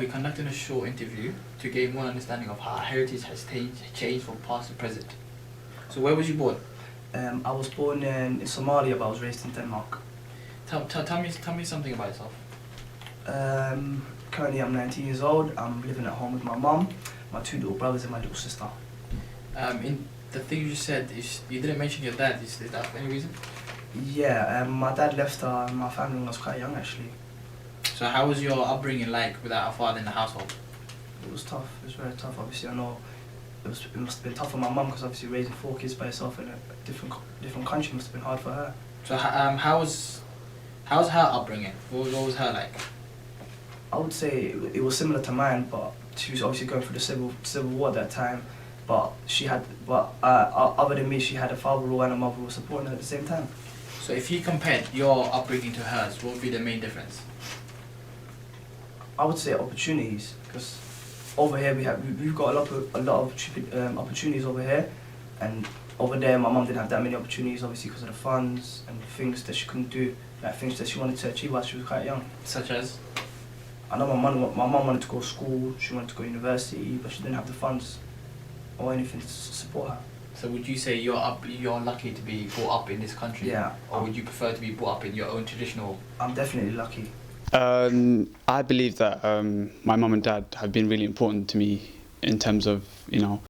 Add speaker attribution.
Speaker 1: be conducting a short interview to gain more understanding of how heritage has changed from past to present. So where was you born?
Speaker 2: I was born in Somalia, but I was raised in Denmark.
Speaker 1: Tell me something about yourself.
Speaker 2: Currently I'm 19 years old. I'm living at home with my mum, my 2 little brothers and my little sister.
Speaker 1: In the thing you said, you didn't mention your dad. Is that for any reason?
Speaker 2: Yeah, my dad left my family when I was quite young actually.
Speaker 1: So how was your upbringing like without a father in the household?
Speaker 2: It was tough, it was very tough. Obviously I know it must have been tough for my mum because obviously raising 4 kids by herself in a different country must have been hard for her.
Speaker 1: So how was her upbringing? What was her like?
Speaker 2: I would say it was similar to mine, but she was obviously going through the civil war at that time. But other than me, she had a father and a mother who were supporting her at the same time.
Speaker 1: So if you compared your upbringing to hers, what would be the main difference?
Speaker 2: I would say opportunities, because over here we've got a lot of opportunities over here, and over there my mum didn't have that many opportunities, obviously because of the funds and things that she couldn't do, like things that she wanted to achieve while she was quite young.
Speaker 1: Such as?
Speaker 2: I know my mum wanted to go to school, she wanted to go to university, but she didn't have the funds or anything to support her.
Speaker 1: So would you say you're lucky to be brought up in this country?
Speaker 2: Yeah.
Speaker 1: Or would you prefer to be brought up in your own traditional?
Speaker 2: I'm definitely lucky.
Speaker 3: I believe that my mum and dad have been really important to me in terms of,